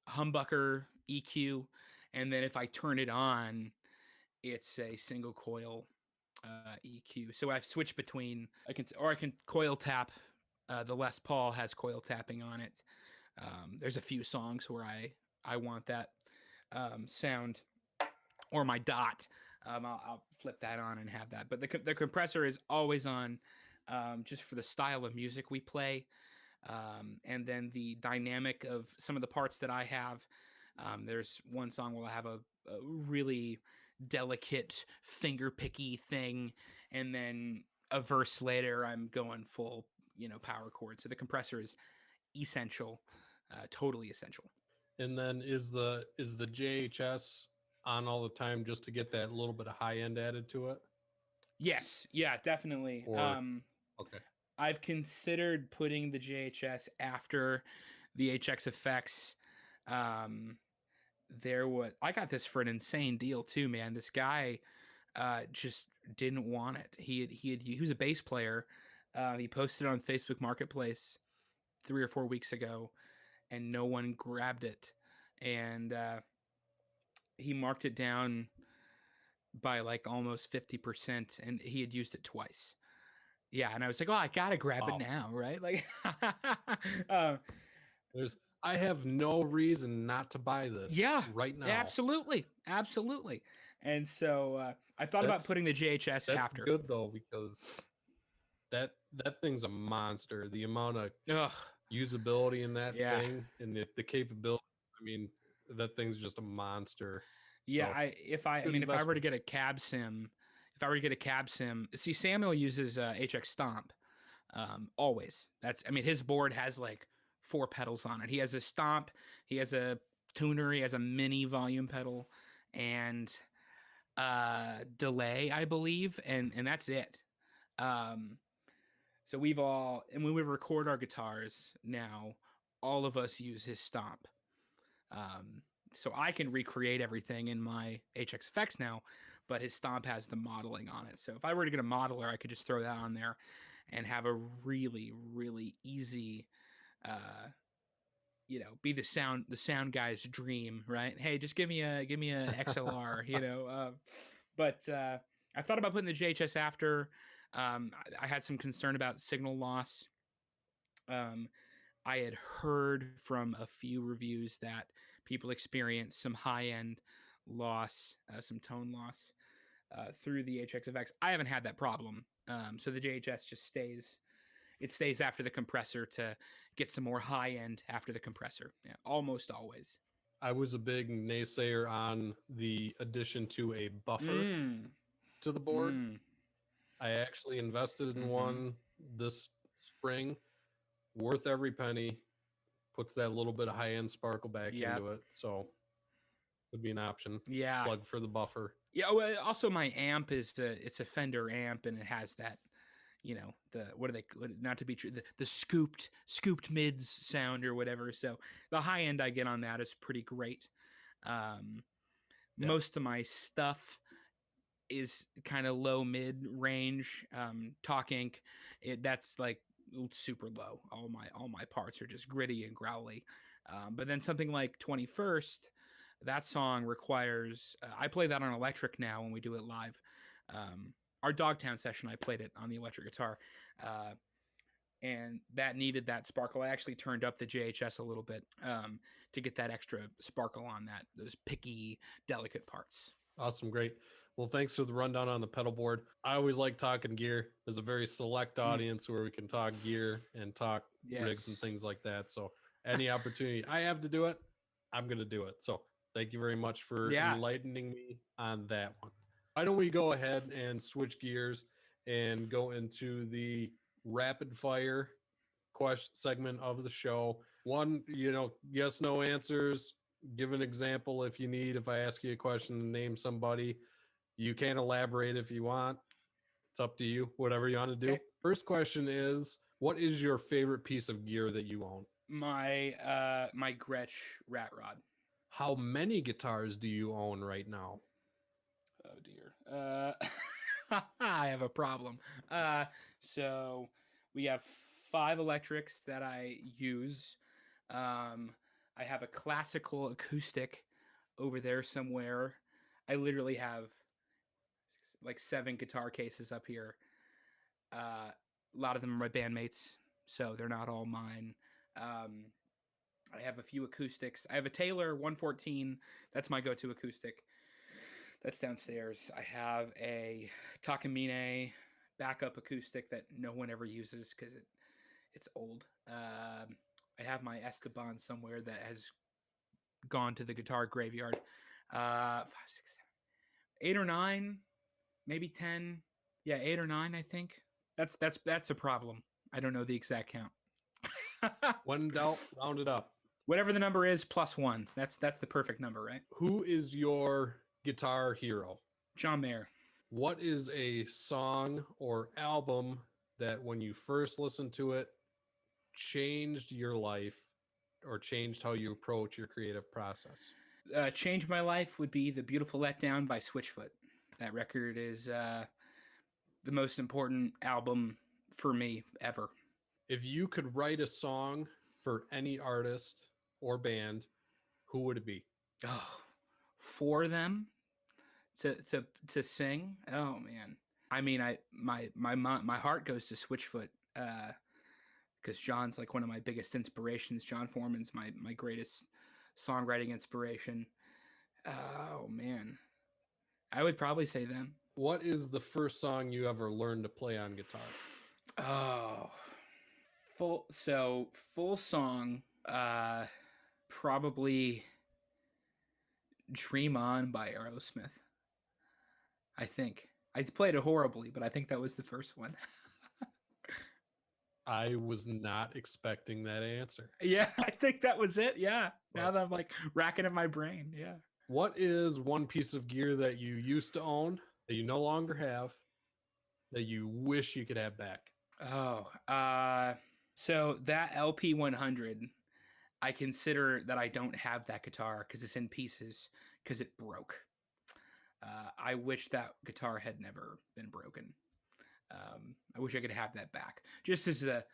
humbucker EQ, and then if I turn it on, it's a single coil EQ. So I've switched between. I can coil tap. The Les Paul has coil tapping on it. There's a few songs where I want that sound, or my dot. I'll flip that on and have that. But the compressor is always on, just for the style of music we play, and then the dynamic of some of the parts that I have. There's one song where I have a really delicate finger picky thing, and then a verse later I'm going full power chord. So the compressor is essential, totally essential. And then is the JHS on all the time just to get that little bit of high end added to it? Yes, yeah, definitely. Okay. I've considered putting the JHS after the HX effects. I got this for an insane deal too, man. This guy just didn't want it. He was a bass player. He posted on Facebook Marketplace 3 or 4 weeks ago, and no one grabbed it. And he marked it down by like almost 50%, and he had used it twice. Yeah, and I was like, oh, I gotta grab it now, right? Like, I have no reason not to buy this Yeah, right now. absolutely, absolutely. And so I thought about That's putting the JHS that's after. good though, because that thing's a monster. The amount of Ugh, usability in that yeah, thing and the capability. I mean, that thing's just a monster. yeah. So I good mean, if I were to investment. get a cab sim, see, Samuel uses HX Stomp always. That's, I mean, his board has like 4 pedals on it. He has a Stomp, he has a tuner, he has a mini volume pedal, and delay, I believe, and that's it. Um, so we've all, and when we record our guitars now, all of us use his Stomp. Um, so I can recreate everything in my HX Effects now, but his Stomp has the modeling on it. So if I were to get a modeler, I could just throw that on there and have a really, really easy, be the sound guy's dream, right? Hey, just give me a XLR, But I thought about putting the JHS after. I had some concern about signal loss. Um, I had heard from a few reviews that people experience some high end loss, some tone loss through the HXFX. I haven't had that problem. So the JHS just stays. It stays after the compressor to get some more high end after the compressor. Yeah, almost always. I was a big naysayer on the addition to a buffer Mm, to the board. mm, I actually invested in mm-hmm. one this spring, worth every penny. Puts that little bit of high end sparkle back Yeah, into it, so would be an option. yeah, Plug for the buffer. yeah. Well, also, my amp it's a Fender amp, and it has that. The what are they? Not to be true. The scooped mids sound or whatever. So the high end I get on that is pretty great. Um, Yeah. Most of my stuff is kind of low mid range. Talk Inc. That's like super low. All my parts are just gritty and growly. But then something like 21st, that song requires. I play that on electric now when we do it live. Our Dogtown session, I played it on the electric guitar, and that needed that sparkle. I actually turned up the JHS a little bit to get that extra sparkle on those picky, delicate parts. Awesome, great. Well, thanks for the rundown on the pedal board. I always like talking gear. There's a very select audience where we can talk gear and talk rigs and Yes. things like that. So any opportunity I have to do it, I'm going to do it. So thank you very much for Yeah. enlightening me on that one. Why don't we go ahead and switch gears and go into the rapid fire question segment of the show. One, yes, no answers. Give an example if you need. If I ask you a question, name somebody. You can elaborate if you want. It's up to you, whatever you want to do. Okay. First question is, what is your favorite piece of gear that you own? My Gretsch rat rod. How many guitars do you own right now? Oh dear. I have a problem. So we have 5 electrics that I use. I have a classical acoustic over there somewhere. I literally have like 7 guitar cases up here. A lot of them are my bandmates, so they're not all mine. I have a few acoustics. I have a Taylor 114. That's my go-to acoustic. That's downstairs. I have a Takamine backup acoustic that no one ever uses because it's old. I have my Esteban somewhere that has gone to the guitar graveyard. 5, 6, 7, 8 or 9, maybe 10. Yeah, 8 or 9, I think. That's a problem. I don't know the exact count. When in doubt, round it up. Whatever the number is, +1. That's the perfect number, right? Who is your guitar hero? John Mayer. What is a song or album that when you first listened to it changed your life or changed how you approach your creative process? Change My Life would be The Beautiful Letdown by Switchfoot. That record is the most important album for me ever. If you could write a song for any artist or band, who would it be? Oh, for them to sing. Oh man. I mean, my heart goes to Switchfoot because John's like one of my biggest inspirations. John Foreman's my greatest songwriting inspiration. Oh man, I would probably say them. What is the first song you ever learned to play on guitar? Oh, full song. Probably "Dream On" by Aerosmith. I think I played it horribly, but I think that was the first one. I was not expecting that answer. Yeah, I think that was it. Yeah. Now that I'm like racking in my brain. Yeah. What is one piece of gear that you used to own that you no longer have that you wish you could have back? Oh, so that LP 100, I consider that I don't have that guitar because it's in pieces because it broke. I wish that guitar had never been broken. I wish I could have that back, just as a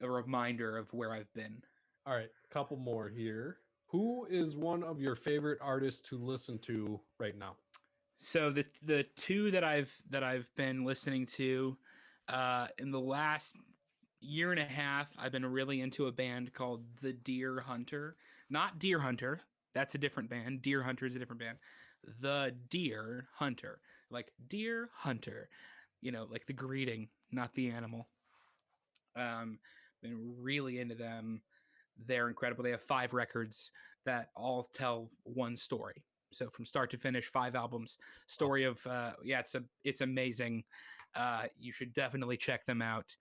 reminder of where I've been. All right, couple more here. Who is one of your favorite artists to listen to right now? So the two that I've been listening to in the last year and a half, I've been really into a band called The Deer Hunter. Not Deer Hunter, that's a different band. Deer Hunter is a different band. The Deer Hunter, like Deer Hunter, like the greeting, not the animal. Been really into them. They're incredible. They have 5 records that all tell one story. So from start to finish, 5 albums. Story of it's amazing. You should definitely check them out.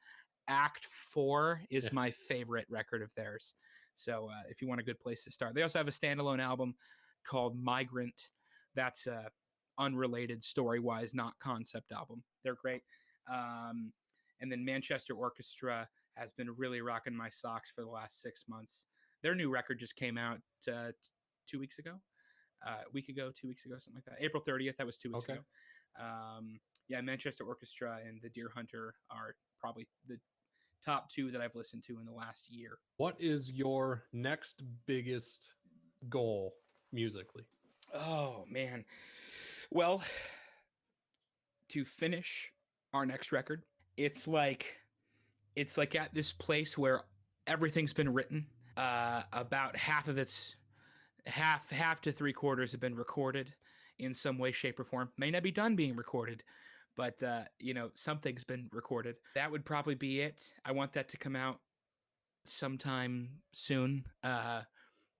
Act 4 is my favorite record of theirs. So if you want a good place to start, they also have a standalone album called Migrant. That's unrelated story-wise, not concept album. They're great. And then Manchester Orchestra has been really rocking my socks for the last 6 months. Their new record just came out 2 weeks ago. A week ago, 2 weeks ago, something like that. April 30th, that was 2 weeks ago. Manchester Orchestra and The Deer Hunter are probably the top 2 that I've listened to in the last year. What is your next biggest goal musically? Oh, man. Well, to finish our next record, it's like at this place where everything's been written. About half of it's half to 3/4 have been recorded in some way, shape, or form. May not be done being recorded, but something's been recorded. That would probably be it. I want that to come out sometime soon.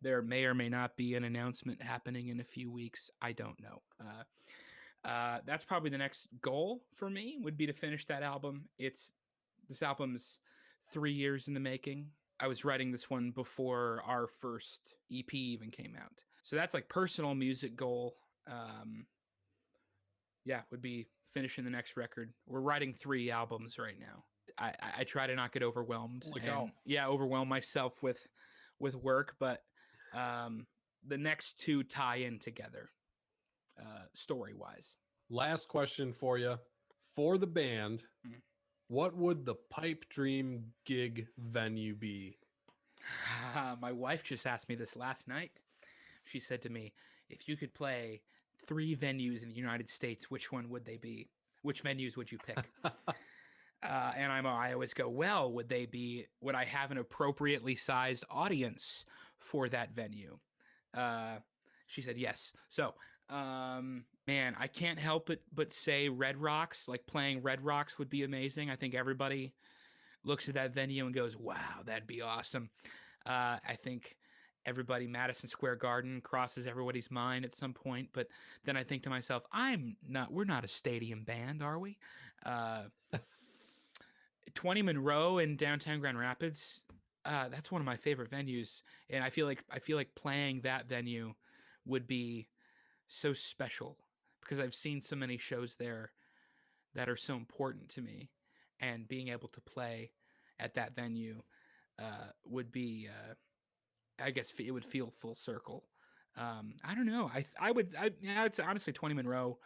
There may or may not be an announcement happening in a few weeks. I don't know. That's probably the next goal for me, would be to finish that album. This album's 3 years in the making. I was writing this one before our first EP even came out. So that's like personal music goal. Would be finishing the next record. We're writing 3 albums right now. I try to not get overwhelmed. Overwhelm myself with work, but the next 2 tie in together, story-wise. Last question for you. For the band, what would the pipe dream gig venue be? My wife just asked me this last night. She said to me, if you could play 3 venues in the United States, which one would they be? Which venues would you pick? And I always go, well, would I have an appropriately sized audience for that venue? She said yes. So, man, I can't help it but say Red Rocks. Like, playing Red Rocks would be amazing. I think everybody looks at that venue and goes, wow, that'd be awesome. I think Madison Square Garden crosses everybody's mind at some point, but then I think to myself, we're not a stadium band, are we? 20 Monroe in downtown Grand Rapids, that's one of my favorite venues, and I feel like playing that venue would be so special because I've seen so many shows there that are so important to me, and being able to play at that venue would be, I guess it would feel full circle. I don't know. I'd say honestly 20 Monroe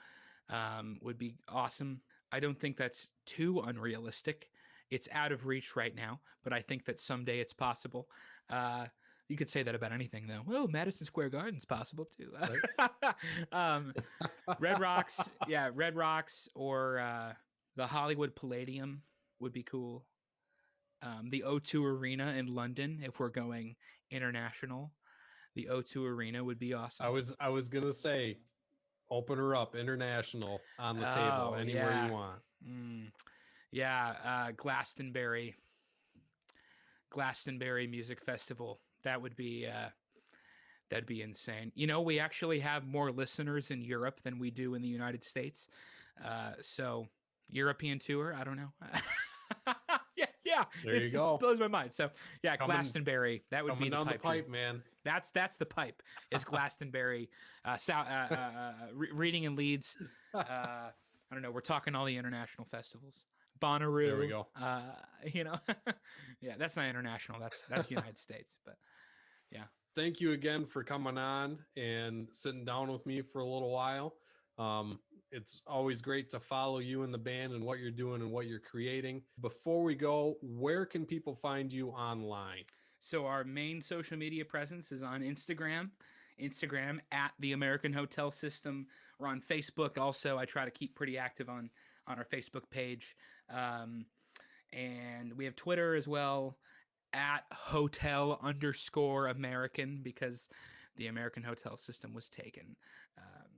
would be awesome. I don't think that's too unrealistic. It's out of reach right now, but I think that someday it's possible. You could say that about anything, though. Well, Madison Square Garden's possible too. Right? Red Rocks, or the Hollywood Palladium would be cool. the O2 Arena in London. If we're going international, the O2 Arena would be awesome. I was gonna say, open her up, international on the table, anywhere you want. Glastonbury Music Festival. That'd be insane. You know, we actually have more listeners in Europe than we do in the United States. So European tour, I don't know. yeah. There you go. It blows my mind. So yeah, Glastonbury. That would be the down pipe, the pipe, man. That's the pipe. Is Glastonbury, reading in Leeds. I don't know. We're talking all the international festivals. Bonnaroo. There we go. You know, yeah, that's not international. That's United States. But yeah. Thank you again for coming on and sitting down with me for a little while. It's always great to follow you in the band and what you're doing and what you're creating. Before we go, where can people find you online? So our main social media presence is on Instagram at the American Hotel System. We're on Facebook also. I try to keep pretty active on our Facebook page. And we have Twitter as well, at hotel_American, because the American Hotel System was taken.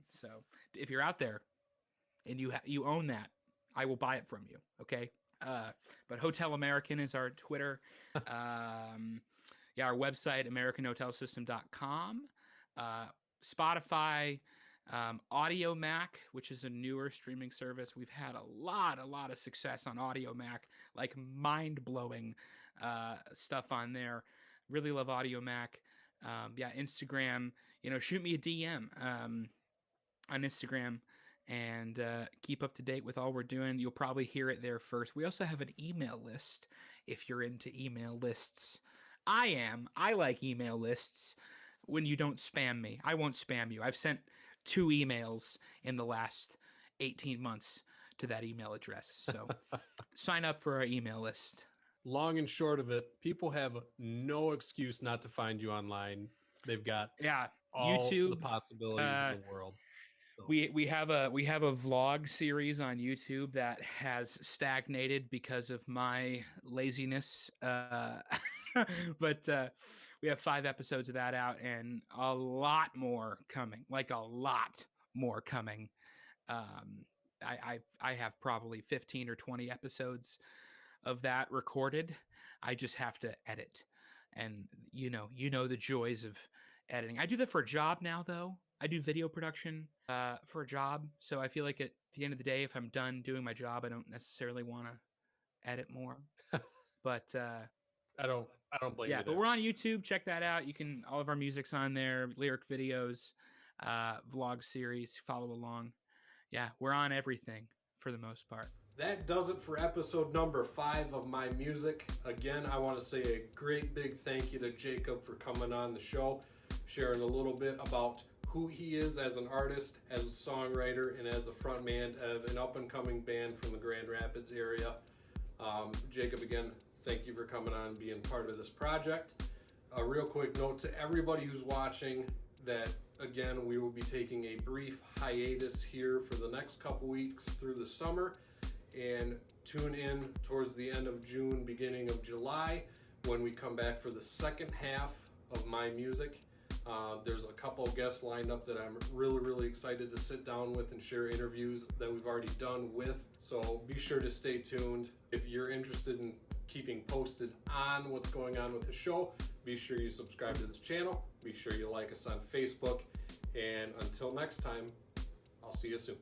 So if you're out there and you own that, I will buy it from you. Okay. But Hotel American is our Twitter. Our website, AmericanHotelSystem.com, Spotify, Audio Mac, which is a newer streaming service. We've had a lot of success on Audio Mac, like mind-blowing stuff on there. Really love Audio Mac. Instagram, shoot me a DM on Instagram and keep up to date with all we're doing. You'll probably hear it there first. We also have an email list if you're into email lists. I like email lists when you don't spam me. I won't spam you. I've sent 2 emails in the last 18 months to that email address. So sign up for our email list. Long and short of it, people have no excuse not to find you online. They've got all YouTube, the possibilities in the world. So. We have a vlog series on YouTube that has stagnated because of my laziness. But we have 5 episodes of that out and a lot more coming. I have probably 15 or 20 episodes of that recorded. I just have to edit, and you know the joys of editing. I do that for a job now, though. I do video production for a job, so I feel like at the end of the day, if I'm done doing my job, I don't necessarily want to edit more. But I don't blame you. Yeah, but we're on YouTube. Check that out. All of our music's on there, lyric videos, vlog series. Follow along. Yeah, we're on everything for the most part. That does it for episode number 5 of My Music. Again, I want to say a great big thank you to Jacob for coming on the show, sharing a little bit about who he is as an artist, as a songwriter, and as a frontman of an up-and-coming band from the Grand Rapids area. Jacob, again, thank you for coming on and being part of this project. A real quick note to everybody who's watching that, again, we will be taking a brief hiatus here for the next couple weeks through the summer, and tune in towards the end of June, beginning of July, when we come back for the second half of My Music. There's a couple of guests lined up that I'm really excited to sit down with and share interviews that we've already done with. So be sure to stay tuned. If you're interested in keeping posted on what's going on with the show, be sure you subscribe to this channel. Be sure you like us on Facebook. And until next time, I'll see you soon.